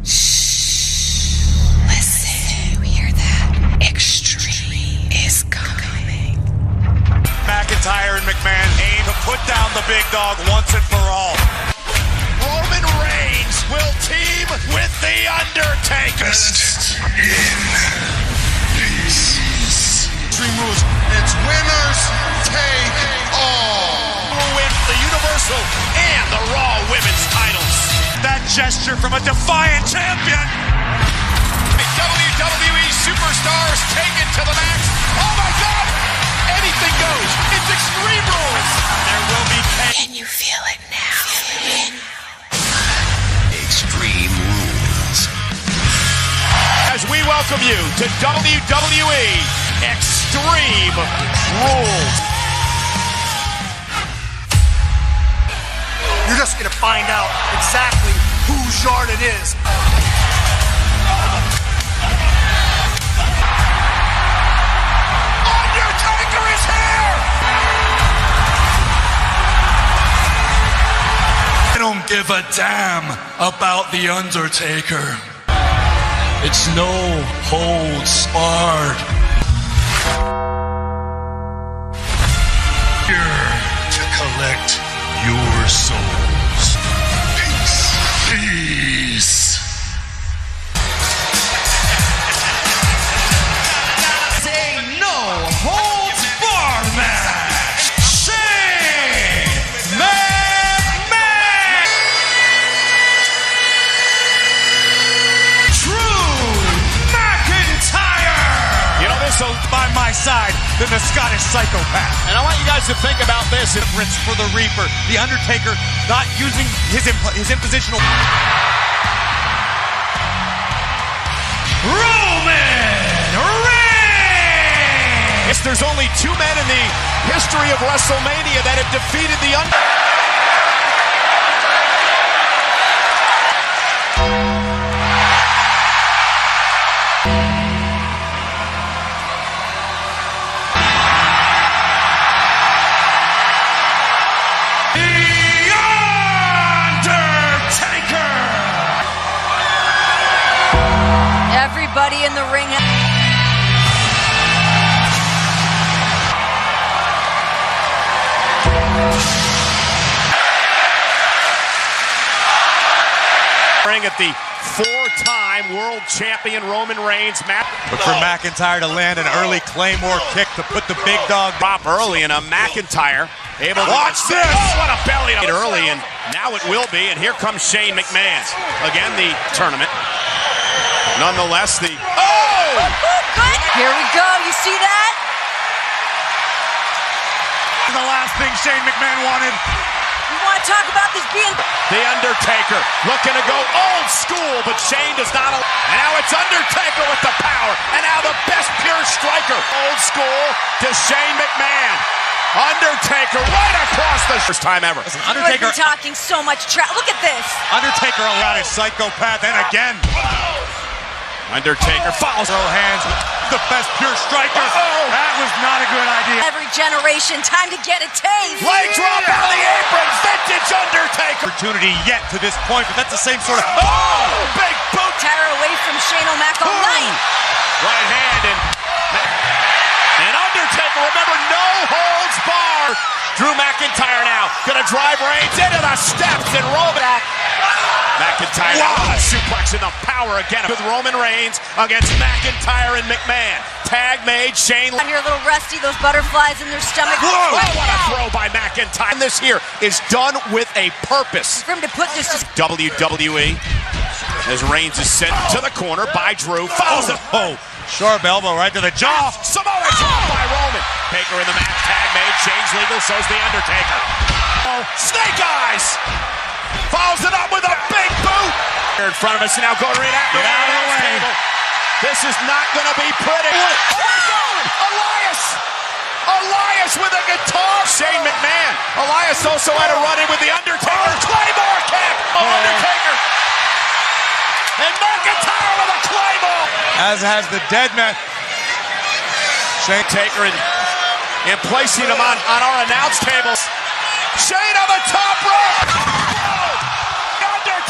Listen, you hear that? Extreme is coming. McIntyre and McMahon aim to put down the big dog once and for all. Roman Reigns will team with The Undertaker. Best in peace. Extreme rules. It's winners take all. Will win the Universal and the Raw Women's titles. That gesture from a defiant champion. WWE superstars take it to the max. Oh my God! Anything goes. It's Extreme Rules. There will be pain. Can you feel it now? Extreme Rules. As we welcome you to WWE Extreme Rules. You're just gonna find out exactly whose yard it is. Undertaker is here! I don't give a damn about The Undertaker. It's no holds barred. Here to collect your souls. Peace. Peace. Say no holds barred match. Shane McMahon. Drew McIntyre. You know, this will by my side than the Scottish psychopath. And I want you guys to think about this. Difference for the Reaper. The Undertaker not using his impositional. Roman Reigns! There's only two men in the history of WrestleMania that have defeated the Everybody in the ring. Ring at the four-time world champion Roman Reigns. Look for McIntyre to land an early Claymore kick to put the big dog drop early, and a McIntyre able to watch this. Oh, what a belly to early, and now it will be. And here comes Shane McMahon. Again, the tournament. Nonetheless, the Here we go. You see that? the last thing Shane McMahon wanted. You want to talk about this being... The Undertaker looking to go old school, but Shane does not. And now it's Undertaker with the power. And now the best pure striker. Old school to Shane McMahon. Undertaker right across the first time ever. Listen, Undertaker talking so much trash. Look at this. Undertaker allowed his psychopath, and again. Undertaker follows her hands with the best pure striker. That was not a good idea. Every generation, time to get a taste. Leg drop out of the apron, vintage Undertaker. Opportunity yet to this point, but that's the same sort of. Oh, big boot. Tire away from Shane O'Mac all night. Right hand and Undertaker. Remember, no holds barred. Drew McIntyre now gonna drive Reigns into the steps and roll back. McIntyre, wow. Suplex in the power again with Roman Reigns against McIntyre and McMahon. Tag made, Shane. You're a little rusty, those butterflies in their stomach. Whoa, what a throw by McIntyre. And this here is done with a purpose. For him to put this to... WWE as Reigns is sent to the corner by Drew. Follows it. Oh, sharp elbow right to the jaw. Samoa drop by Roman. Baker in the match. Tag made, change legal, so's the Undertaker. Oh, snake eyes. Follows it up with a big boot. Here in front of us now, going right out. Get out of the way. This is not going to be pretty. Oh my God! Elias with a guitar. Shane McMahon. Elias also had a run-in with the Undertaker. Claymore kick. Undertaker. And McIntyre with a Claymore. As has the dead man. Shane Taker and placing him on our announce tables. Shane on the top rope.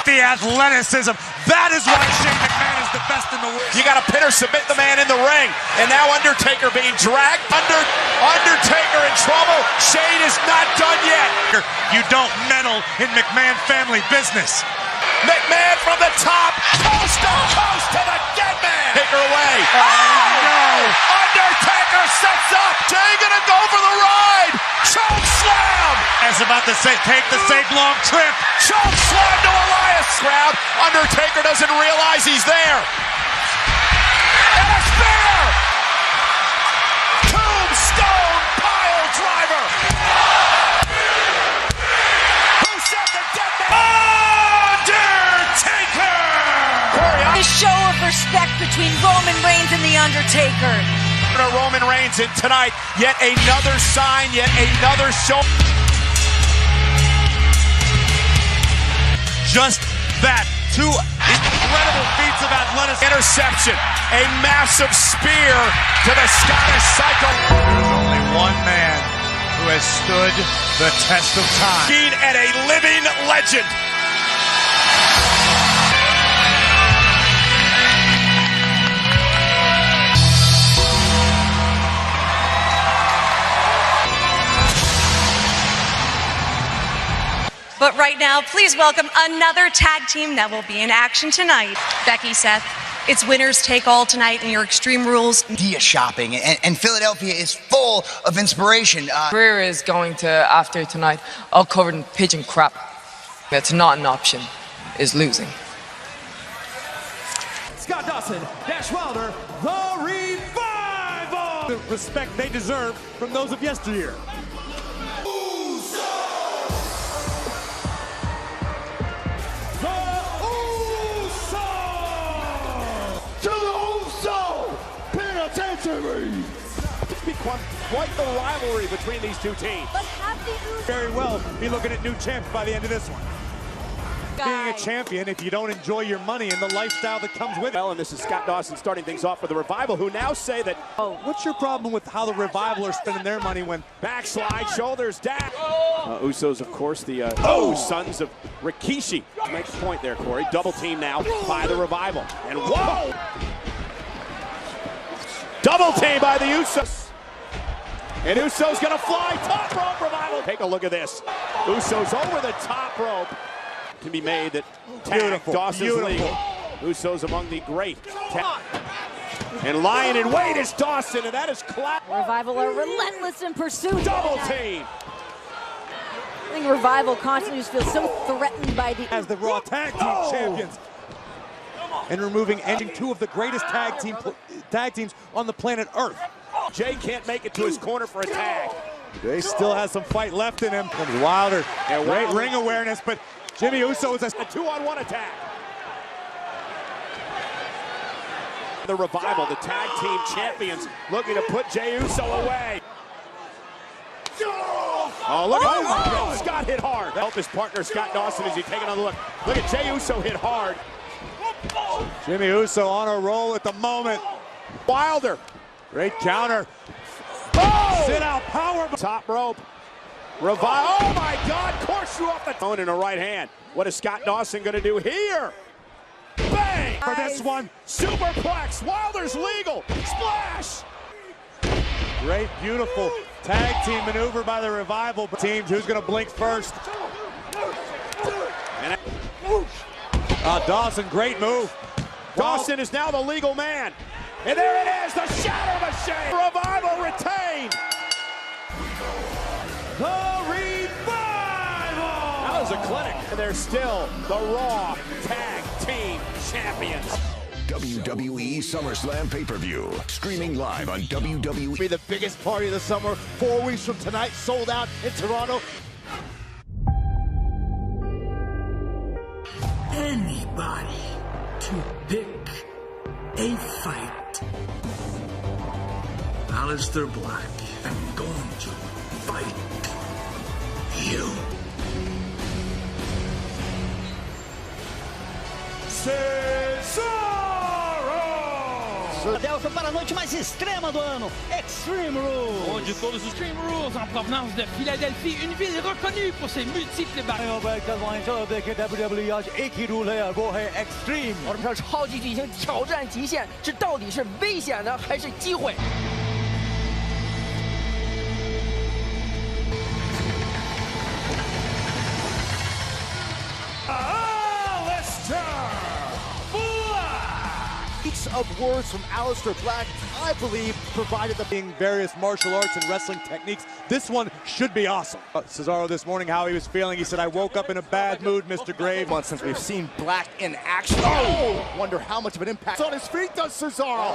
The athleticism, That is why Shane McMahon is the best in the world. You got to pin or submit the man in the ring. And now Undertaker being dragged. Undertaker in trouble. Shane is not done yet. You don't meddle in McMahon family business. McMahon from the top. Coast to coast to the dead man. Taker away. Oh, no. Undertaker sets up. Jay gonna go for the ride. Choke slam. As about to say, take the same long trip. Choke slam to Elias. Crowd. Undertaker doesn't realize he's there. And a spear. Tombstone pile driver. Who said the dead man? Undertaker! A show of respect between Roman Reigns and The Undertaker. Roman Reigns in tonight. Yet another sign, yet another show. Just that. Two incredible feats of athleticism. Interception. A massive spear to the Scottish Psycho. There's only one man who has stood the test of time. And a living legend. But right now, please welcome another tag team that will be in action tonight. Becky, Seth, it's winners take all tonight in your Extreme Rules. Idea shopping, and Philadelphia is full of inspiration. Career is going to, after tonight, all covered in pigeon crap. That's not an option, is losing. Scott Dawson, Dash Wilder, the Revival! The respect they deserve from those of yesteryear. It's become quite the rivalry between these two teams. But very well be looking at new champs by the end of this one. Being a champion, if you don't enjoy your money and the lifestyle that comes with it. Well, and this is Scott Dawson starting things off for the Revival, who now say that, what's your problem with how the Revival are spending their money when backslide, shoulders down. Usos, of course, the sons of Rikishi. Makes a point there, Corey. Double team now by the Revival. And whoa! Double team by the Usos. And Usos gonna fly, top rope Revival. Take a look at this. Usos over the top rope. Can be made that tag Dawson's legal. Usos among the great. And lying in wait is Dawson, and that is clap. Revival are relentless in pursuit. Double team. I think Revival constantly just feels so threatened by the... As the Raw Tag Team Champions. And ending two of the greatest tag teams on the planet Earth. Jay can't make it to his corner for a tag. Jay still has some fight left in him. Comes Wilder. Great ring awareness, but Jimmy Uso is a 2-on-1 attack. The Revival, the tag team champions, looking to put Jey Uso away. Oh, look at Scott hit hard. Help his partner Scott Dawson as he take another look. Look at Jey Uso hit hard. Jimmy Uso on a roll at the moment. Wilder. Great counter. Sit out power. Top rope. Revival. Oh my God. Corkscrew off the phone in a right hand. What is Scott Dawson going to do here? Bang! For this one. Superplex. Wilder's legal. Splash. Great, beautiful tag team maneuver by the Revival. Teams, who's going to blink first? Dawson, great move. Dawson is now the legal man. And there it is, the Shatter Machine. Revival retained. The Revival! That was a clinic. And they're still the Raw Tag Team Champions. WWE SummerSlam pay-per-view. Streaming live on WWE. Be the biggest party of the summer. 4 weeks from tonight, sold out in Toronto. Anybody to pick a fight. Aleister Black, I'm going to fight you. Cesaro! Adelphi para a noite mais extrema do ano, Extreme Rules. Onde todos os Extreme Rules en provenance de Philadelphie, une ville reconnue pour ses multiples barrières. Extreme， 我们是超级巨星挑战极限，这到底是危险呢，还是机会？ Of words from Aleister Black, I believe, provided the being various martial arts and wrestling techniques. This one should be awesome. Cesaro this morning, how he was feeling. He said, I woke up in a bad mood, Mr. Grave. Months since we've seen Black in action. Oh! Wonder how much of an impact on his feet does Cesaro.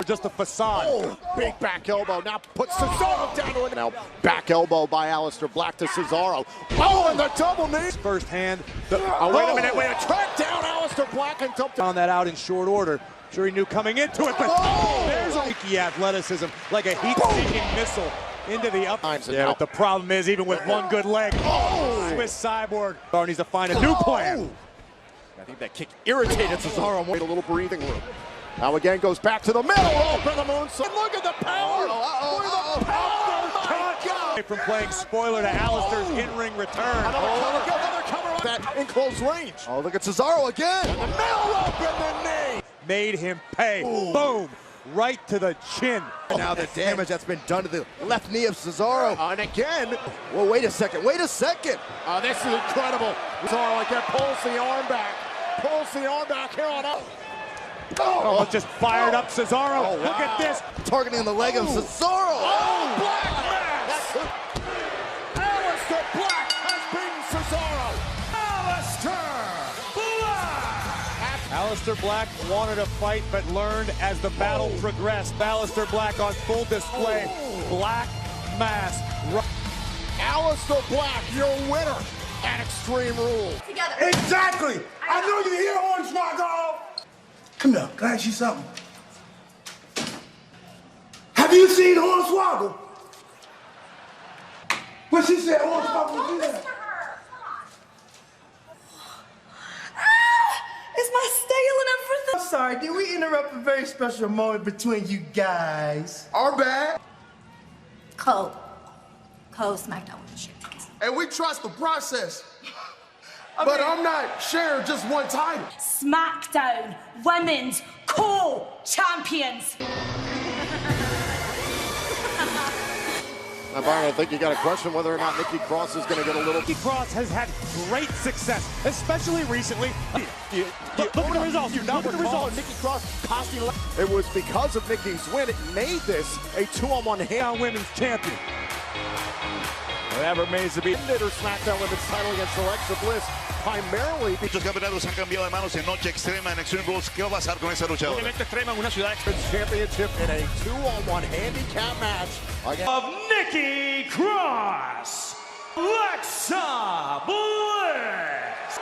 Just a facade. Oh, big back elbow. Now puts Cesaro down to it. Now back elbow by Aleister Black to Cesaro. Oh, and the double knee. First hand. Wait a minute. Wait a track down Aleister Black and found that out in short order. Sure he knew coming into it, but there's a leaky athleticism, like a heat-seeking missile into the up. Yeah, but the problem is, even with one good leg, Swiss Cyborg needs to find a new plan. I think that kick irritated Cesaro. Wait a little breathing room. Now again goes back to the middle rope for the moonsault. Look at the power! Look at the power! Oh my God! From playing spoiler to Aleister's in-ring return. Another cover that in close range. Oh, look at Cesaro again. And the middle rope and the knee. Made him pay. Ooh. Boom! Right to the chin. Now the damage that's been done to the left knee of Cesaro. And again, well, wait a second. This is incredible. Cesaro again pulls the arm back here on up. Just fired up Cesaro. Oh, wow. Look at this. Targeting the leg of Cesaro. Oh, Black Mass. Aleister Black has beaten Cesaro. Aleister Black wanted a fight, but learned as the battle progressed. Aleister Black on full display. Black Mass. Aleister Black, your winner at Extreme Rules. Together. Exactly. I know you hear Hornswoggle. Come here, can I ask you something? Have you seen Hornswoggle? What she said, Hornswoggle did that. Is my stale and everything? I'm sorry, did we interrupt a very special moment between you guys? Our bad. Cole SmackDown with the shit. And we trust the process. But I'm not sharing just one title. SmackDown Women's Co-Champions. Now, Byron, I think you got a question whether or not Nikki Cross is going to get a little... Nikki Cross has had great success, especially recently. Look at the results. Look at the results. Nikki Cross costing... It was because of Nikki's win. It made this a 2-on-1 hand women's champion. Whatever it means to be her SmackDown Women's title against Alexa Bliss, primarily muchos campeonatos han cambiado de manos en noche extrema en Extreme Rules. ¿Qué va a pasar con esa luchadora? Extrema en una ciudad championship in a 2-on-1 handicap match of Nikki Cross, Alexa Bliss,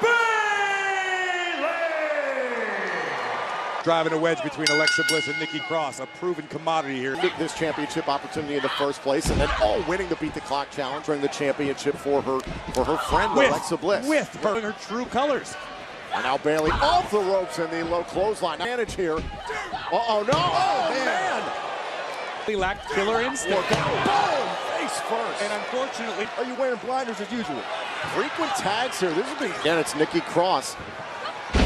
driving a wedge between Alexa Bliss and Nikki Cross, a proven commodity here. This championship opportunity in the first place, and then winning the Beat the Clock challenge, bring the championship for her friend Alexa Bliss. With her true colors. And now Bayley off the ropes in the low clothesline. Advantage here. Oh man! He lacked killer instinct. Boom! Face first. And unfortunately, are you wearing blinders as usual? Frequent tags here. This has been. Again, it's Nikki Cross.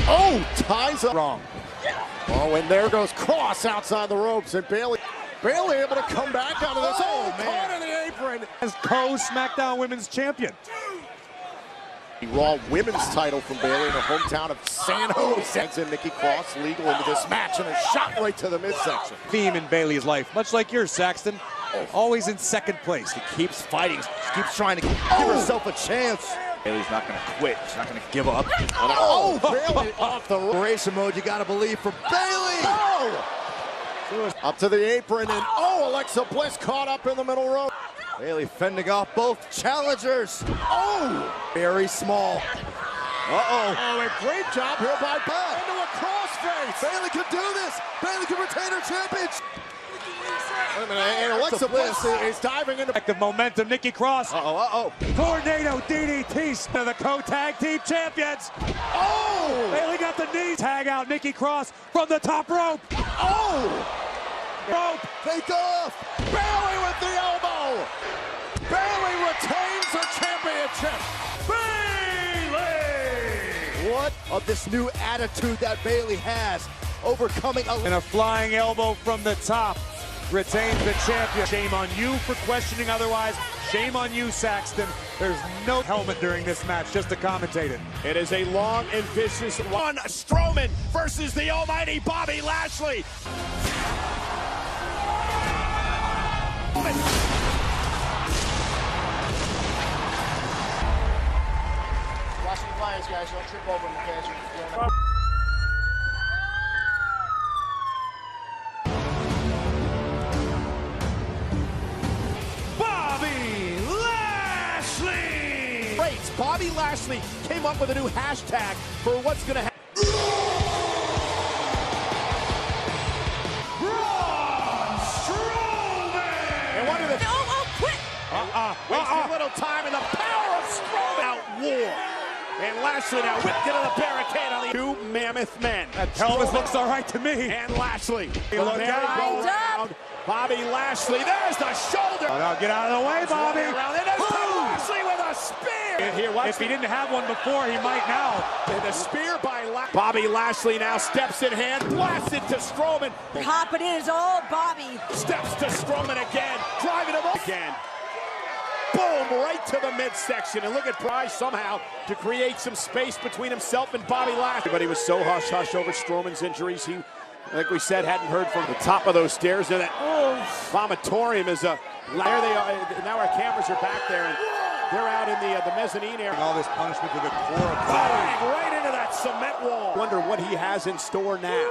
Oh, ties up. Wrong. Oh, and there goes Cross outside the ropes, and Bayley able to come back out of this. Oh, man. Caught in the apron. As co-SmackDown Women's Champion. The Raw Women's title from Bayley in her hometown of San Jose. Sends in Nikki Cross legal into this match, and a shot right to the midsection. Theme in Bayley's life, much like yours, Saxton. Always in second place. She keeps fighting. She keeps trying to give herself a chance. Bayley's not going to quit. She's not going to give up. Bayley off the racing mode. You got to believe for Bayley. Up to the apron, and Alexa Bliss caught up in the middle row. Bayley fending off both challengers. Very small. Oh, a great job here by Beth. Into a crossface. Bayley can do this. Bayley can retain her championship. And Alexa Bliss is diving into the momentum. Nikki Cross. Tornado DDT to the co-tag team champions. Oh! Bayley got the knee. Tag out Nikki Cross from the top rope. Oh! Rope. Take off. Bayley with the elbow. Bayley retains her championship. Bayley! What of this new attitude that Bayley has, overcoming and a flying elbow from the top. Retains the champion. Shame on you for questioning otherwise. Shame on you, Saxton. There's no helmet during this match, just to commentate it. It is a long and vicious one. Strowman versus the almighty Bobby Lashley. Watch the flyers, guys. Don't trip over them, guys. Bobby Lashley came up with a new hashtag for what's going to happen. Braun Strowman! And what are the... quit! Wasting a little time in the power of Strowman. Out war. And Lashley now whipped into the barricade on the two mammoth men. That pelvis looks all right to me. And Lashley. Look out. Bobby Lashley. There's the shoulder. Oh, no, get out of the way, Bobby. Lashley with a spear. Here, if he didn't have one before, he might now. And the spear by Bobby Lashley now steps in hand, blasts it to Strowman. Hop it is all Bobby. Steps to Strowman again, driving him up again. Boom, right to the midsection. And look at Price somehow to create some space between himself and Bobby Lashley. But he was so hush-hush over Strowman's injuries. He, like we said, hadn't heard from the top of those stairs. There, that vomitorium is a... There they are. Now our cameras are back there, and they're out in the mezzanine area. All this punishment to the core. Right into that cement wall. Wonder what he has in store now.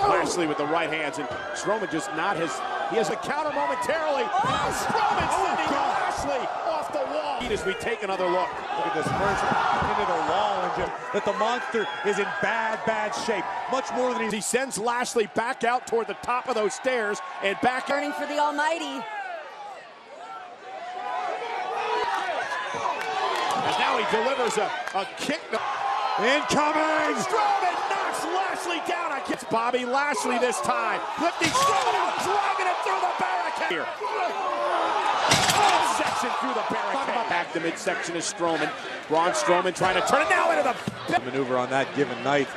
Lashley with the right hands, and Strowman just not his... He has a counter momentarily. Strowman sending Lashley off the wall. As we take another look. Look at this first into the wall, and just that the monster is in bad shape. Much more than he sends Lashley back out toward the top of those stairs and back. Turning for the almighty. And now he delivers a kick. Incoming! Strowman knocks Lashley down. It's Bobby Lashley this time. Lifting Strowman out, dragging it through the barricade. Midsection through the barricade. Back to midsection is Strowman. Braun Strowman trying to turn it now into the maneuver on that given night.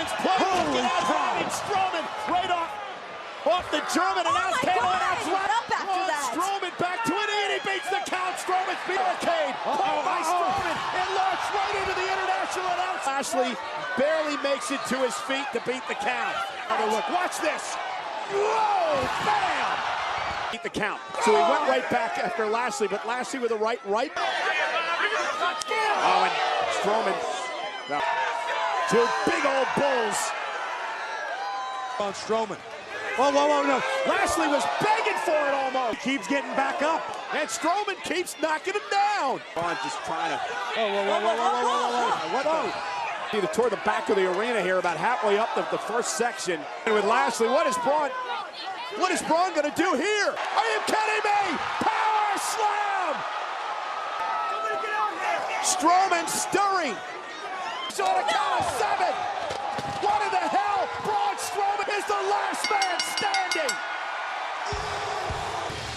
It's holy cow! Strowman right off the German announce table and out Strowman back to it, and he beats the count. Strowman's barricade caught by Strowman and launched right into the international announce. Lashley barely makes it to his feet to beat the count. Another look. Watch this. Whoa! Bam! Beat the count. So he went right back after Lashley, but Lashley with a right. Oh, and Strowman. Two big old bulls. On Strowman. Whoa, no. Lashley was begging for it almost. He keeps getting back up. And Strowman keeps knocking him down. Braun just trying to... Whoa. Either toward the back of the arena here, about halfway up the first section. And with Lashley, what is Braun going to do here? Are you kidding me? Power slam! Strowman stirring. So on a count of 7. What in the hell? Braun Strowman is the last man standing.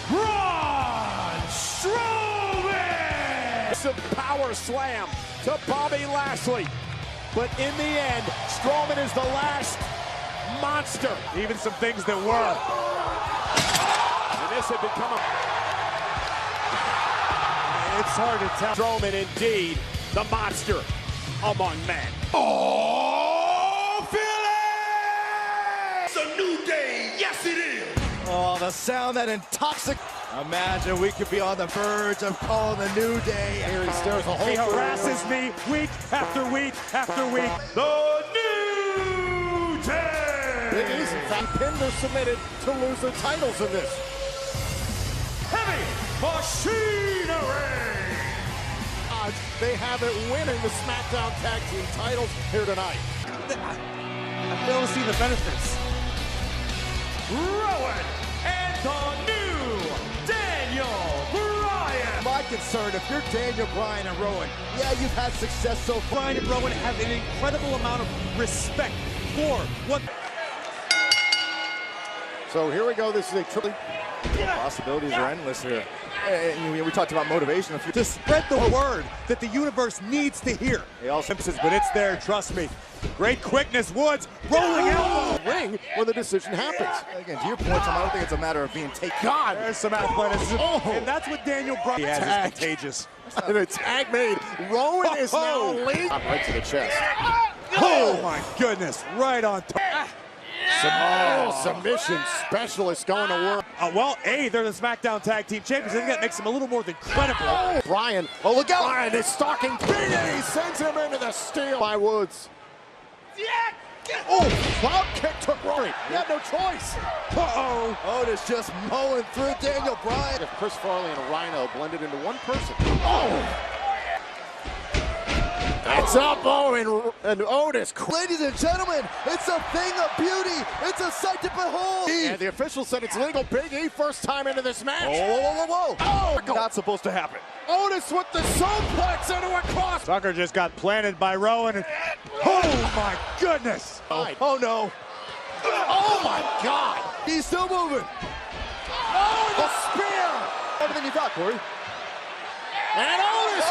Braun Strowman! Some power slam to Bobby Lashley. But in the end, Strowman is the last monster. Even some things that were. And this had become a... It's hard to tell. Strowman indeed, the monster among men. Oh, Philly! It's a new day. Yes, it is. Oh, the sound that intoxicates. Imagine we could be on the verge of calling a new day. Here he stirs a whole. He harasses me week after week after week. The new day. It is in fact pinned or submitted to lose their titles in this. Heavy machinery. They have it winning the SmackDown Tag Team titles here tonight. I fail to see the benefits. Rowan and the new Daniel Bryan. My concerned, if you're Daniel Bryan and Rowan, yeah, you've had success so far. Bryan and Rowan have an incredible amount of respect for what. So here we go. This is a triple. Possibilities are endless here. And we talked about motivation. To spread the word that the universe needs to hear. But it's there, trust me. Great quickness, Woods, rolling elbow. Ring where the decision happens. Again, to your point, Tom, I don't think it's a matter of being taken. God, there's some athleticism. And that's what Daniel Bryan has. It's contagious. And a tag made. Rowan is now leading. Right to the chest. Oh my goodness, right on top. Submission specialist going to work. Well, they're the SmackDown Tag Team Champions. I think that makes them a little more than credible. Bryan, look out. Bryan is stalking Big E, sends him into the steel by Woods. Flop kick took Rory. He had no choice. Otis just mowing through Daniel Bryan. If Chris Farley and Rhino blended into one person. It's up, and Otis. Ladies and gentlemen, it's a thing of beauty. It's a sight to behold. And the official said it's legal. Big E first time into this match. Whoa. Not supposed to happen. Otis with the suplex into a cross. Tucker just got planted by Rowan. Oh my goodness. Oh no. Oh my God. He's still moving. The spear. Better than you thought, Corey. And Otis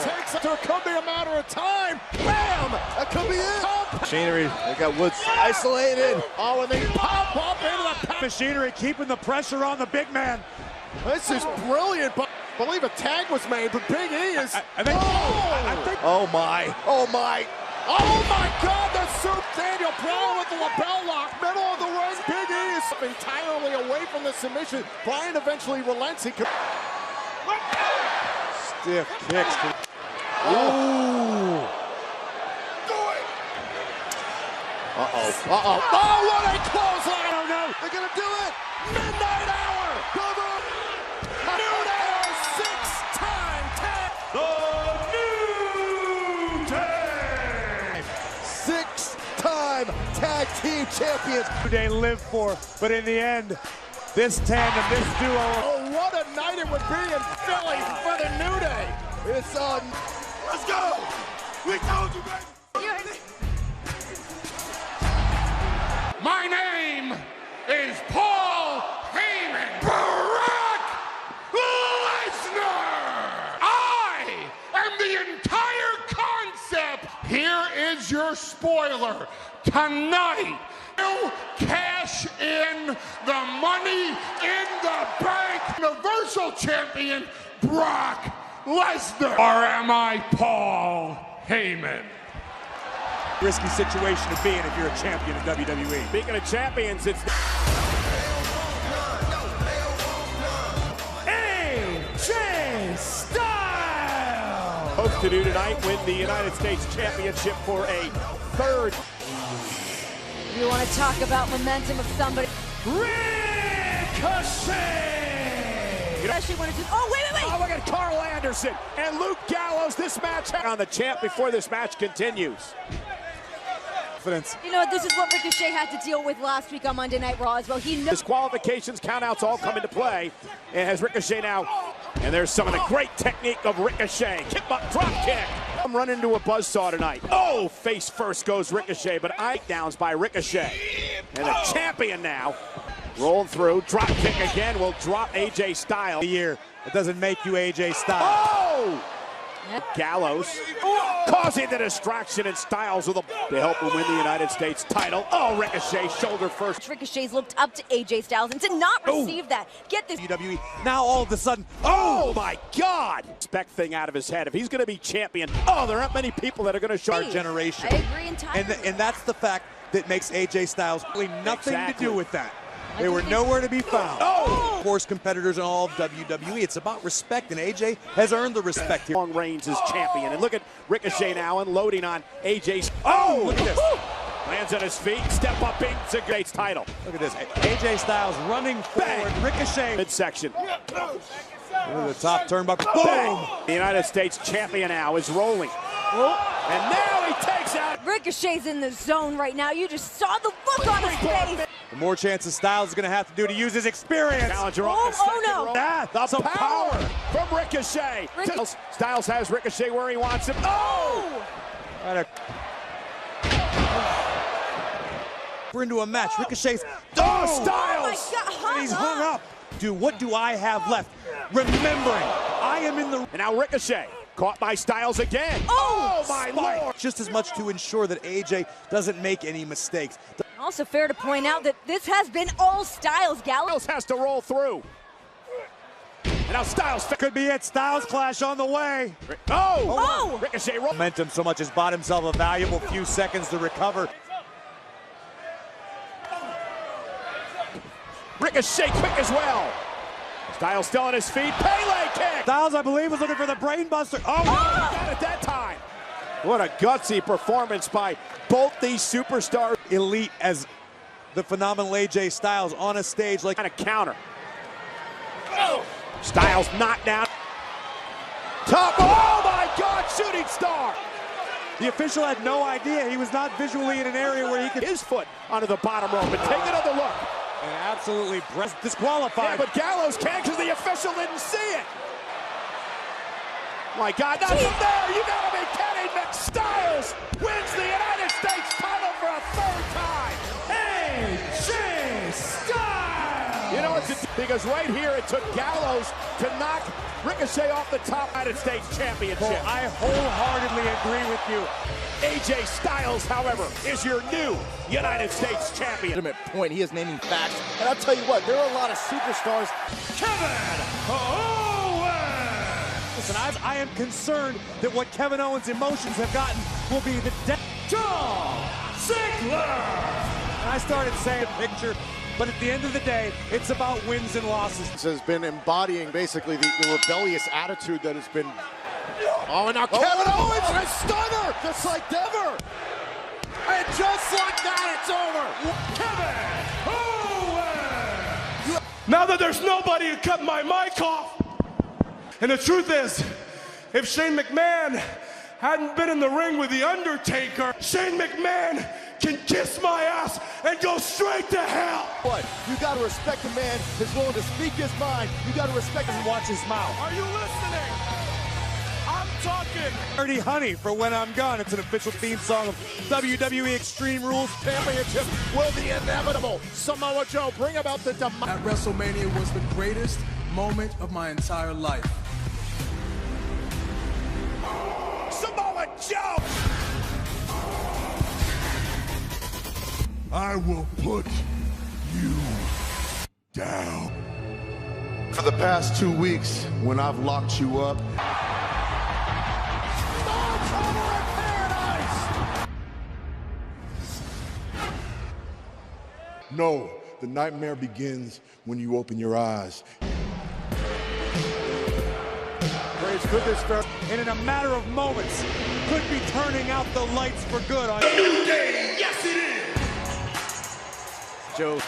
takes it. It could be a matter of time. Bam! That could be it. Machinery. They got Woods isolated. And they pop up into the Machinery keeping the pressure on the big man. This is brilliant. But I believe a tag was made, but Big E is. Oh my God! The soup. Daniel Bryan with the lapel lock. Middle of the ring. Big E is entirely away from the submission. Bryan eventually relents. He could. Stiff kicks. Ooh. Do it. Oh, what a clothesline. Oh, no. They're going to do it. Midnight Hour. Noon Hour, 6-time tag. The New Day. 6-time tag team champions. They live for, but in the end, this tandem, this duo. Oh, what a night it would be in Philly for the New Day. It's on. Let's go. We told you, baby. My name is Paul Heyman. Brock Lesnar. I am the entire concept. Here is your spoiler. Tonight, you cash in the Money in the Bank Universal Champion Brock Lesnar. Or am I Paul Heyman? Risky situation to be in if you're a champion in WWE. Speaking of champions, it's AJ Styles. hopes to do tonight, win the United States Championship for a third. You want to talk about momentum of somebody? Ricochet. Especially when it's wait. Oh, look at Carl Anderson and Luke Gallows. This match on the champ before this match continues. You know, this is what Ricochet had to deal with last week on Monday Night Raw as well. He knows. Disqualifications, countouts all come into play. And has Ricochet now. And there's some of the great technique of Ricochet. Drop kick. I'm running into a buzzsaw tonight. Oh, face first goes Ricochet, but downs by Ricochet. And the champion now. Rolling through, drop kick again, will drop AJ Styles. It doesn't make you AJ Styles. Oh! Gallows causing the distraction, and Styles with to help him win the United States title. Oh, Ricochet shoulder first. Ricochet's looked up to AJ Styles and to not receive that. Get this. WWE now all of a sudden. Oh my God! Respect thing out of his head. If he's going to be champion, there aren't many people that are going to show. Our generation. I agree entirely. And that's the fact that makes AJ Styles really nothing to do with that. They were nowhere to be found. Oh! Force competitors in all of WWE. It's about respect, and AJ has earned the respect here. Long reigns as champion, and look at Ricochet now unloading on AJ's. Look at this. Lands on his feet, step up into Gates title. Look at this. AJ Styles running forward. Ricochet. Midsection. Over the top turnbuckle. Boom! The United States champion now is rolling. And now he takes out. Ricochet's in the zone right now. You just saw the look on his face. The more chances Styles is going to have to do to use his experience. Challenger oh no! That's some power from Ricochet. Styles has Ricochet where he wants him. Oh! We're into a match. Ricochet's. Oh, Styles! Oh my God, he's hung up. What do I have left? Remembering, I am in the. And now Ricochet caught by Styles again. Oh my Lord! Just as much to ensure that AJ doesn't make any mistakes. Also fair to point out that this has been all Styles, Gallows has to roll through. And now Styles could be it. Styles clash on the way. Oh! Ricochet roll. Momentum so much has bought himself a valuable few seconds to recover. Ricochet quick as well. Styles still on his feet. Pele kick. Styles, I believe, was looking for the brain buster. Oh, got it that time. What a gutsy performance by both these superstars. Elite as the phenomenal AJ Styles on a stage like kind of counter. Styles knocked down. Top. Oh my God, shooting star. The official had no idea he was not visually in an area where he could. His foot onto the bottom rope and take another look. And absolutely disqualified. Yeah, but Gallows can't because the official didn't see it. My God, not from there. You gotta be kidding me. Styles wins the United States title for a third time. AJ Styles. You know what's because right here it took Gallows to knock Ricochet off the top United States Championship. Well, I wholeheartedly agree with you. AJ Styles, however, is your new United States champion. Ultimate point, he is naming facts. And I'll tell you what, there are a lot of superstars. Kevin Owens! Listen, I am concerned that what Kevin Owens' emotions have gotten will be the death. John Ziggler! And I started saying picture, but at the end of the day, it's about wins and losses. This has been embodying basically the rebellious attitude that has been. Oh, and now Kevin Owens, a stunner, just like Dever. And just like that, it's over. Kevin Owens! Now that there's nobody to cut my mic off, and the truth is, if Shane McMahon hadn't been in the ring with The Undertaker, Shane McMahon can kiss my ass and go straight to hell. What? You gotta respect a man who's willing to speak his mind. You gotta respect him and watch his mouth. Are you listening? I'm talking. Dirty Honey for When I'm Gone. It's an official theme song of WWE Extreme Rules Championship will be inevitable. Samoa Joe, bring about the demise. At WrestleMania was the greatest moment of my entire life. Samoa Joe! I will put you down. For the past 2 weeks, when I've locked you up, no, the nightmare begins when you open your eyes. And in a matter of moments, could be turning out the lights for good on New Day, yes it is! Joe,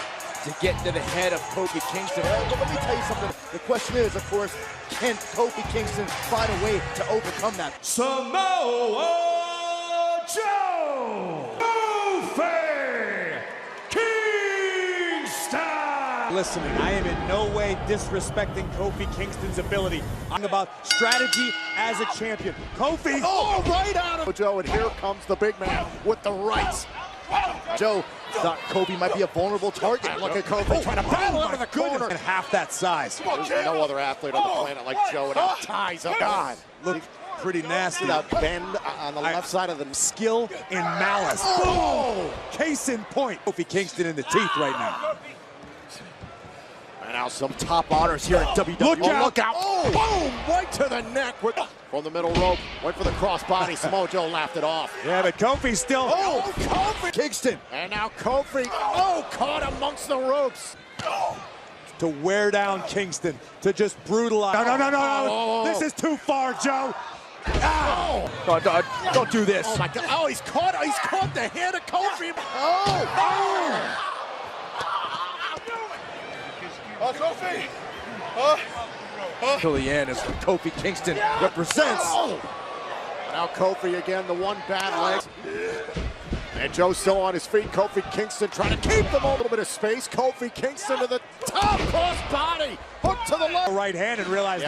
to get into the head of Kofi Kingston. But let me tell you something. The question is, of course, can Kofi Kingston find a way to overcome that? Samoa Joe! Kofi Kingston! Listening, I am in no way disrespecting Kofi Kingston's ability. I'm about strategy as a champion. Kofi! Oh, right out of Joe, and here comes the big man with the rights. Joe thought Kofi might be a vulnerable target. Look at Kofi trying to battle out of the corner. And half that size. There's no other athlete on the planet like Joe, and he ties up. God, look pretty nasty. That bend on the left side of the skill and malice. Oh! Case in point. Kofi Kingston in the teeth right now. And now some top honors here at WWE. Look out! Oh! Boom! Right to the neck from the middle rope. Went for the crossbody. Samoa Joe laughed it off. Yeah, but Kofi's still. Oh, Kofi! Kingston. And now Kofi. Oh, caught amongst the ropes. To wear down Kingston, to just brutalize. No. Oh. This is too far, Joe. Oh. Don't do this. Oh my God! Oh, he's caught the hand of Kofi. Oh! Kofi! Till the end, as Kofi Kingston represents. Oh. Now Kofi again, the one bad leg. And Joe's still on his feet. Kofi Kingston trying to keep them a little bit of space. Kofi Kingston to the top, cross body, hook to the left. Right hand and realized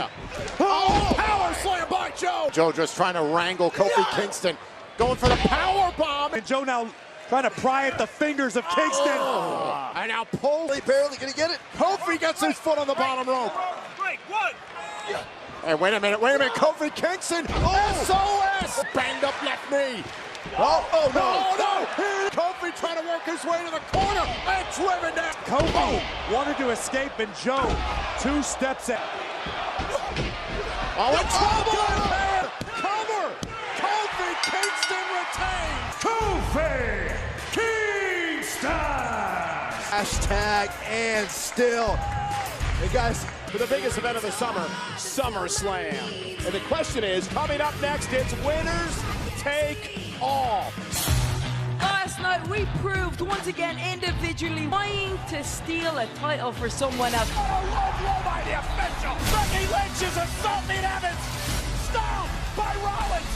Oh, power slam by Joe. Joe just trying to wrangle Kofi Kingston. Going for the power bomb. And Joe now trying to pry at the fingers of Kingston. And now barely gonna get it. Kofi gets his foot on the bottom rope. Break one. Hey, wait a minute. Kofi Kingston. SOS. Banged up left knee. Oh no. Kofi trying to work his way to the corner and driven down. Kofi wanted to escape, and Joe 2 steps in. Oh, in trouble. Cover. Kofi Kingston retains. Kofi Kingston. Hashtag and still. Hey guys, for the biggest event of the summer, SummerSlam. And the question is, coming up next, it's winners take all. Last night we proved once again individually trying to steal a title for someone else. What a low blow by the official. Becky Lynch is assaulting Evans. Stomped by Rollins.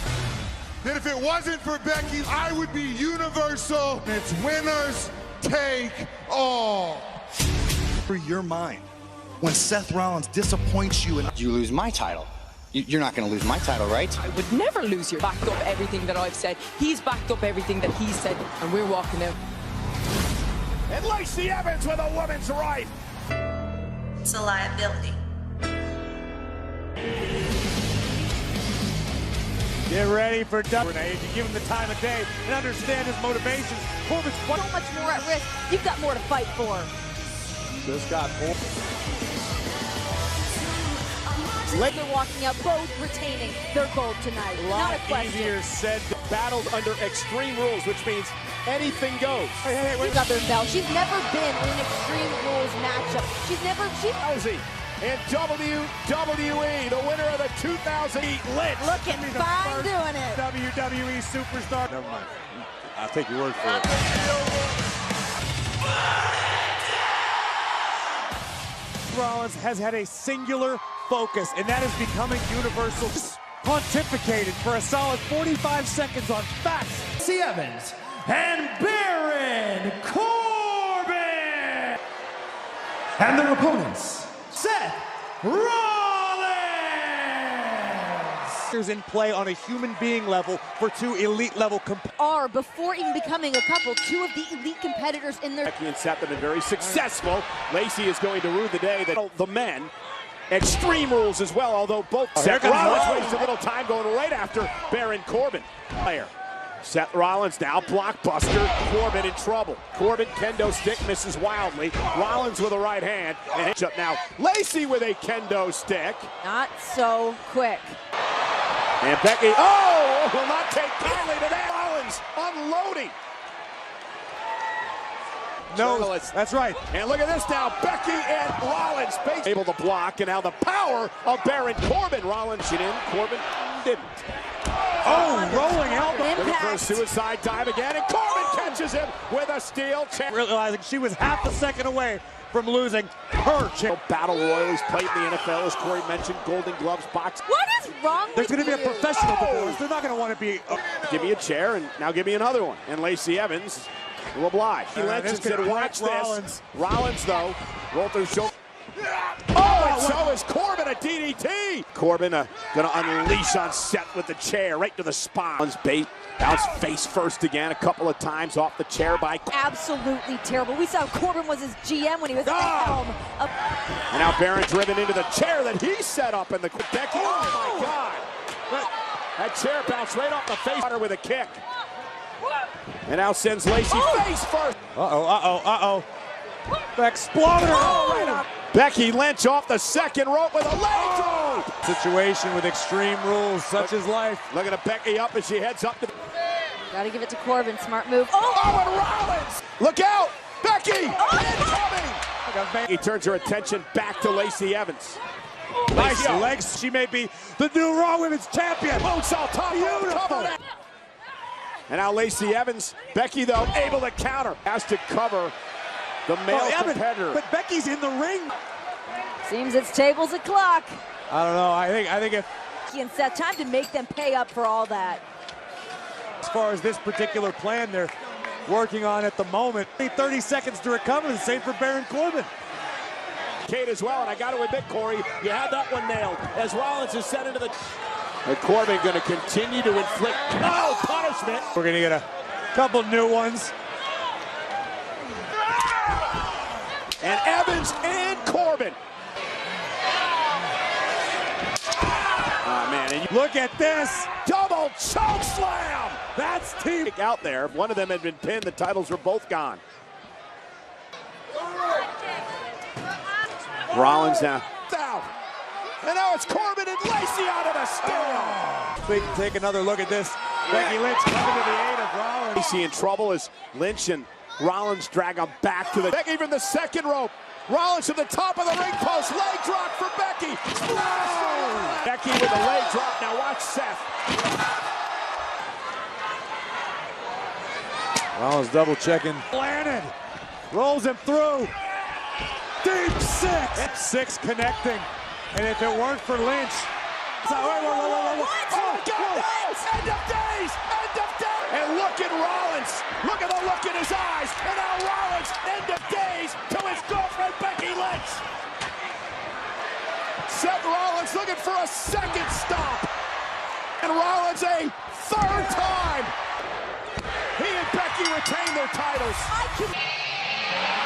That if it wasn't for Becky, I would be universal. It's winners take all. For your mind, when Seth Rollins disappoints you and You lose my title. You're not going to lose my title, right? I would never lose your backed up everything that I've said. He's backed up everything that he said, and we're walking out. And Lacey Evans with a woman's right. It's a liability. Get ready for Renee. If you give him the time of day and understand his motivations, Corbin's So much more at risk. You've got more to fight for. just got more. They're walking out, both retaining their gold tonight. Not a question. Easier said. Battled under Extreme Rules, which means anything goes. Hey, wait. Got their belt. She's never been in an Extreme Rules matchup. Rousey and WWE, the winner of the 2008 Lynch. Looking fine doing it. WWE superstar. Never mind. I'll take your word for it. Rollins has had a singular focus, and that is becoming universal. Pontificated for a solid 45 seconds on facts. C. Evans and Baron Corbin. And their opponents, Seth Rollins. In play on a human being level for 2 elite level are, before even becoming a couple, 2 of the elite competitors in their... Becky and Seth have been very successful. Lacey is going to rue the day that the men, Extreme Rules as well, although both Seth Rollins wastes a little time going right after Baron Corbin. Player. Seth Rollins now, blockbuster, Corbin in trouble. Corbin kendo stick misses wildly. Rollins with a right hand, and it's up now. Lacey with a kendo stick. Not so quick. And Becky, will not take kindly to that. Rollins unloading. No, that's right. And look at this now, Becky and Rollins able to block, and now the power of Baron Corbin. Rollins in, Corbin didn't. Rolling elbow. Looking for a suicide dive again, and Corbin catches him with a steel chair. Realizing she was half a second away from losing her chair. Battle Royal, he's played in the NFL, as Corey mentioned, Golden Gloves, box. What is wrong There's with going to be a professional divorce. They're not going to want to be... Give me a chair, and now give me another one. And Lacey Evans will oblige. He Lynch and said, watch this. Rollins, though, rolled through shoulder. And so is Corbin, a DDT. Corbin going to unleash on Seth with the chair right to the spine. Bait, bounced face first again a couple of times off the chair by... Absolutely terrible. We saw Corbin was his GM when he was at the helm. And now Baron driven into the chair that he set up in the... Becky, oh my God. That chair bounced right off the face with a kick. And now sends Lacey face first. Exploder! Becky Lynch off the second rope with a leg drop. Situation with Extreme Rules, such as life. Looking at Becky up as she heads up to... Gotta give it to Corbin, smart move. And Rollins! Look out! Becky! Incoming! He turns her attention back to Lacey Evans. Nice legs. She may be the new Raw Women's Champion. Moonsault top. Beautiful. And now Lacey Evans. Becky, though, able to counter. Has to cover the male competitor. But Becky's in the ring. Seems it's tables o'clock. I don't know. I think if... And Seth, time to make them pay up for all that. As far as this particular plan, they're working on at the moment. 30 seconds to recover, the same for Baron Corbin. Kate as well, and I got to admit, Corey, you had that one nailed. As Rollins is set into the... And Corbin going to continue to inflict punishment. We're going to get a couple new ones. And Evans and Corbin. Oh, man, and you look at this. Double choke slam. That's team out there. If one of them had been pinned, the titles were both gone. Rollins now. Down. And now it's Corbin and Lacey out of the steel. Take another look at this. Becky Lynch coming to the aid of Rollins. Lacey in trouble as Lynch and Rollins drag him back to the... Becky from the second rope. Rollins to the top of the ring post. Leg drop for Becky. Splash! Becky with a leg drop. Now watch Seth. Rollins double checking. Landed. Rolls him through. Deep six. Six connecting. And if it weren't for Lynch. Oh, God, end of days! End of days! And look at Rollins. Look at the look in his eyes. And now Rollins, end of days, to his girlfriend, Becky Lynch. Seth Rollins looking for a second stop. And Rollins a third time. He and Becky retain their titles.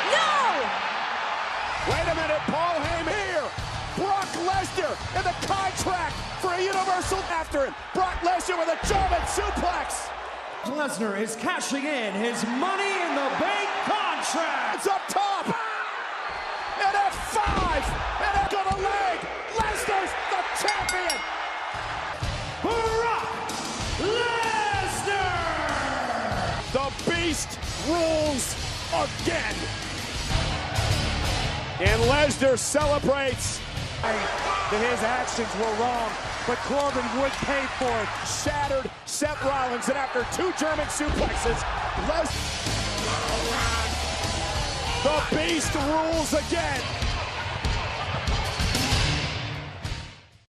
No! Wait a minute, Paul Heyman here. Brock Lesnar in the contract for a Universal after him. Brock Lesnar with a German suplex. Lesnar is cashing in his Money in the Bank contract. It's up top. And F5. And up to the leg. Lesnar's the champion. Brock Lesnar. The Beast rules again. And Lesnar celebrates. That his actions were wrong, but Corbin would pay for it. Shattered Seth Rollins, and after two German suplexes, the Beast rules again.